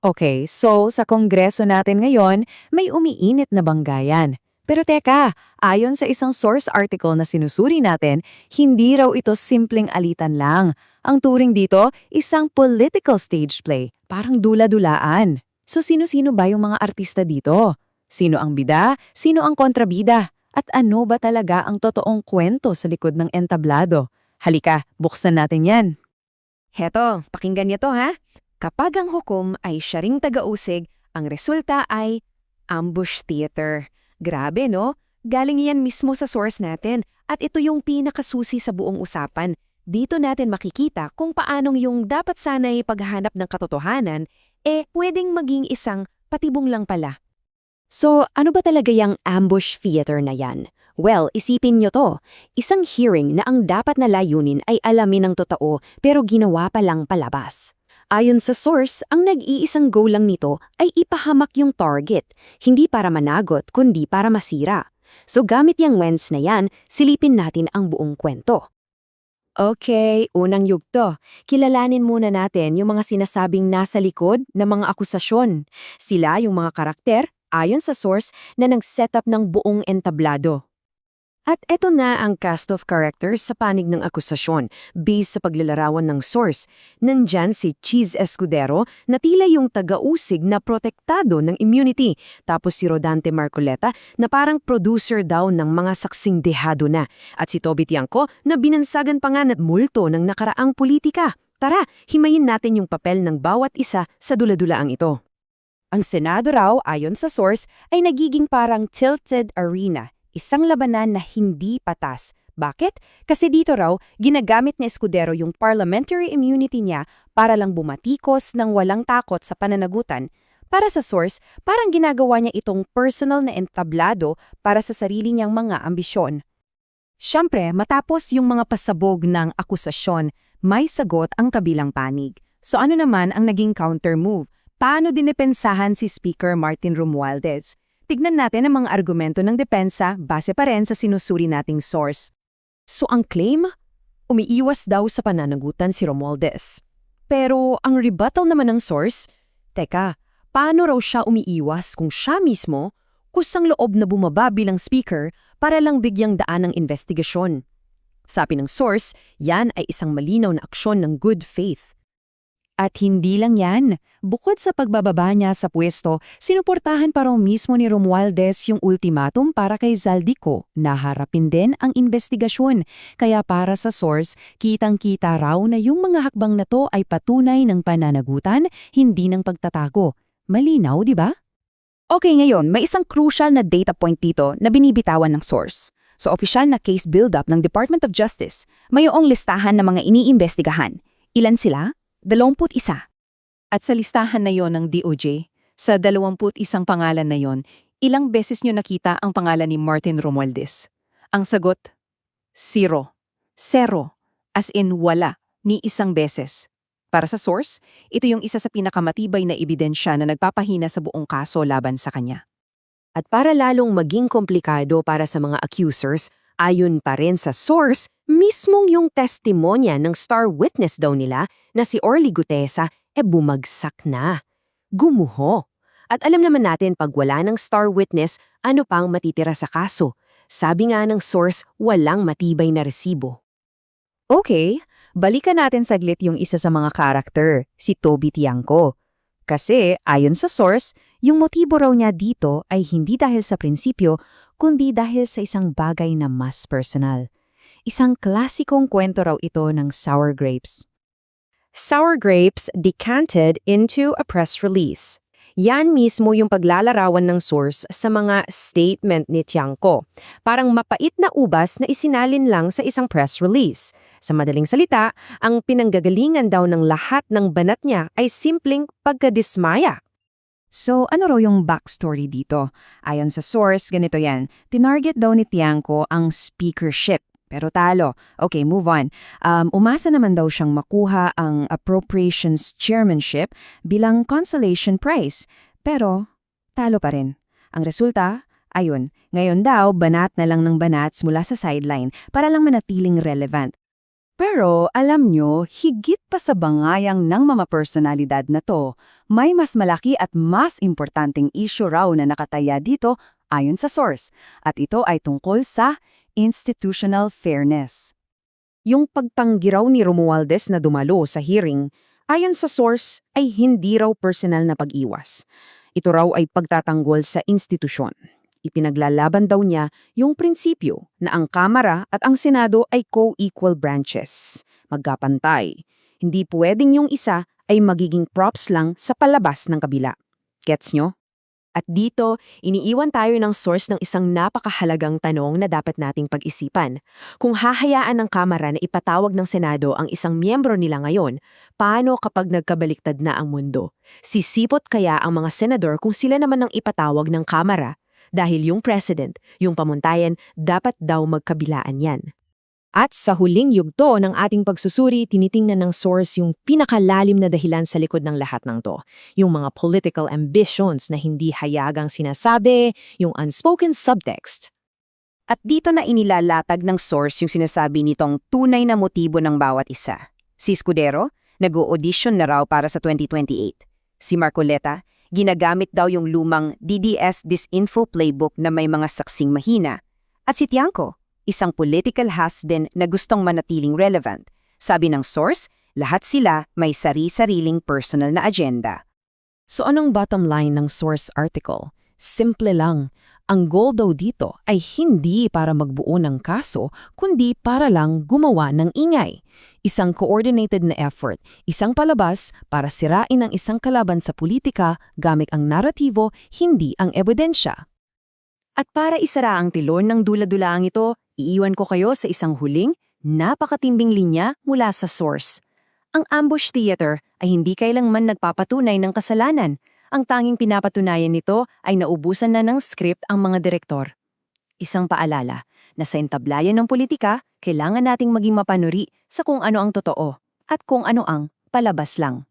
Okay, so sa kongreso natin ngayon, may umiinit na banggayan. Pero teka, ayon sa isang source article na sinusuri natin, hindi raw ito simpleng alitan lang. Ang turing dito, isang political stage play, parang dula-dulaan. So sino-sino ba yung mga artista dito? Sino ang bida? Sino ang kontrabida? At ano ba talaga ang totoong kwento sa likod ng entablado? Halika, buksan natin yan. Heto, pakinggan niyo to ha. Kapag ang hukom ay siya ring taga-usig, ang resulta ay ambush theater. Grabe no? Galing yan mismo sa source natin at ito yung pinakasusi sa buong usapan. Dito natin makikita kung paanong yung dapat sana'y paghahanap ng katotohanan, pwedeng maging isang patibong lang pala. So, ano ba talaga yung ambush theater na yan? Well, isipin nyo to. Isang hearing na ang dapat na layunin ay alamin ng totoo pero ginawa pa lang palabas. Ayon sa source, ang nag-iisang goal lang nito ay ipahamak yung target, hindi para managot kundi para masira. So gamit yung lens na yan, silipin natin ang buong kwento. Okay, unang yugto. Kilalanin muna natin yung mga sinasabing nasa likod ng mga akusasyon. Sila yung mga karakter, ayon sa source, na nag-set up ng buong entablado. At eto na ang cast of characters sa panig ng akusasyon, based sa paglalarawan ng source. Nandyan si Cheese Escudero na tila yung taga-usig na protektado ng immunity, tapos si Rodante Marcoleta na parang producer daw ng mga saksing dehado na, at si Toby Tiangco na binansagan pa nga ng multo ng nakaraang politika. Tara, himayin natin yung papel ng bawat isa sa duladulaang ito. Ang Senado raw, ayon sa source, ay nagiging parang tilted arena. Isang labanan na hindi patas. Bakit? Kasi dito raw, ginagamit ni Escudero yung parliamentary immunity niya para lang bumatikos ng walang takot sa pananagutan. Para sa source, parang ginagawa niya itong personal na entablado para sa sarili niyang mga ambisyon. Siyempre, matapos yung mga pasabog ng akusasyon, may sagot ang kabilang panig. So ano naman ang naging counter move? Paano dinepensahan si Speaker Martin Romualdez? Tignan natin ang mga argumento ng depensa base pa rin sa sinusuri nating source. So ang claim, umiiwas daw sa pananagutan si Romualdez. Pero ang rebuttal naman ng source, teka, paano raw siya umiiwas kung siya mismo kusang loob na bumaba bilang speaker para lang bigyang daan ng investigasyon? Sabi ng source, yan ay isang malinaw na aksyon ng good faith. At hindi lang yan. Bukod sa pagbababa niya sa pwesto, sinuportahan pa raw mismo ni Romualdez yung ultimatum para kay Zaldico na harapin din ang investigasyon. Kaya para sa source, kitang-kita raw na yung mga hakbang na to ay patunay ng pananagutan, hindi ng pagtatago. Malinaw, di ba? Okay, ngayon, may isang crucial na data point dito na binibitawan ng source. Sa opisyal na case build-up ng Department of Justice, mayroong listahan ng mga iniimbestigahan. Ilan sila? 21. At sa listahan na yon ng DOJ, sa 21 pangalan na yon, ilang beses nyo nakita ang pangalan ni Martin Romualdez? Ang sagot, 0. 0. As in wala, ni isang beses. Para sa source, ito yung isa sa pinakamatibay na ebidensya na nagpapahina sa buong kaso laban sa kanya. At para lalong maging komplikado para sa mga accusers, ayon pa rin sa source, mismong yung testimonya ng star witness daw nila na si Orly Gutesa bumagsak na. Gumuho. At alam naman natin pag wala ng star witness, ano pang matitira sa kaso. Sabi nga ng source, walang matibay na resibo. Okay, balikan natin saglit yung isa sa mga karakter, si Toby Tiangco. Kasi ayon sa source, yung motibo raw niya dito ay hindi dahil sa prinsipyo, kundi dahil sa isang bagay na mas personal. Isang klasikong kwento raw ito ng sour grapes. Sour grapes decanted into a press release. Yan mismo yung paglalarawan ng source sa mga statement ni Tiangco. Parang mapait na ubas na isinalin lang sa isang press release. Sa madaling salita, ang pinanggagalingan daw ng lahat ng banat niya ay simpleng pagkadismaya. So, ano raw yung backstory dito? Ayon sa source, ganito yan. Tinarget daw ni Tiangco ang speakership. Pero talo. Okay, move on. Umasa naman daw siyang makuha ang appropriations chairmanship bilang consolation prize. Pero, talo pa rin. Ang resulta, ayun, ngayon daw banat na lang ng banats mula sa sideline para lang manatiling relevant. Pero alam nyo, higit pa sa bangayang ng mga personalidad na to, may mas malaki at mas importanteng issue raw na nakataya dito ayon sa source, at ito ay tungkol sa institutional fairness. Yung pagtanggi raw ni Romualdez na dumalo sa hearing, ayon sa source, ay hindi raw personal na pag-iwas. Ito raw ay pagtatanggol sa institusyon. Ipinaglalaban daw niya yung prinsipyo na ang Kamara at ang Senado ay co-equal branches, magkapantay. Hindi pwedeng yung isa ay magiging props lang sa palabas ng kabila. Gets nyo? At dito, iniiwan tayo ng source ng isang napakahalagang tanong na dapat nating pag-isipan. Kung hahayaan ng Kamara na ipatawag ng Senado ang isang miyembro nila ngayon, paano kapag nagkabaliktad na ang mundo? Sisipot kaya ang mga senador kung sila naman ang ipatawag ng Kamara? Dahil yung president, yung pamuntayan, dapat daw magkabilaan yan. At sa huling yugto ng ating pagsusuri, tinitingnan ng source yung pinakalalim na dahilan sa likod ng lahat ng to. Yung mga political ambitions na hindi hayagang sinasabi, yung unspoken subtext. At dito na inilalatag ng source yung sinasabi nitong tunay na motibo ng bawat isa. Si Escudero, nag-o-audition na raw para sa 2028. Si Marcoleta, ginagamit daw yung lumang DDS Disinfo playbook na may mga saksing mahina. At si Tiangco, isang political has-been na gustong manatiling relevant. Sabi ng source, lahat sila may sari-sariling personal na agenda. So anong bottom line ng source article? Simple lang. Ang goal daw dito ay hindi para magbuo ng kaso, kundi para lang gumawa ng ingay. Isang coordinated na effort, isang palabas para sirain ang isang kalaban sa politika gamit ang naratibo, hindi ang ebidensya. At para isara ang tilon ng dula-dulaang ito, iiwan ko kayo sa isang huling, napakatimbing linya mula sa source. Ang ambush theater ay hindi kailanman nagpapatunay ng kasalanan. Ang tanging pinapatunayan nito ay naubusan na ng script ang mga direktor. Isang paalala na sa entablayan ng politika, kailangan nating maging mapanuri sa kung ano ang totoo at kung ano ang palabas lang.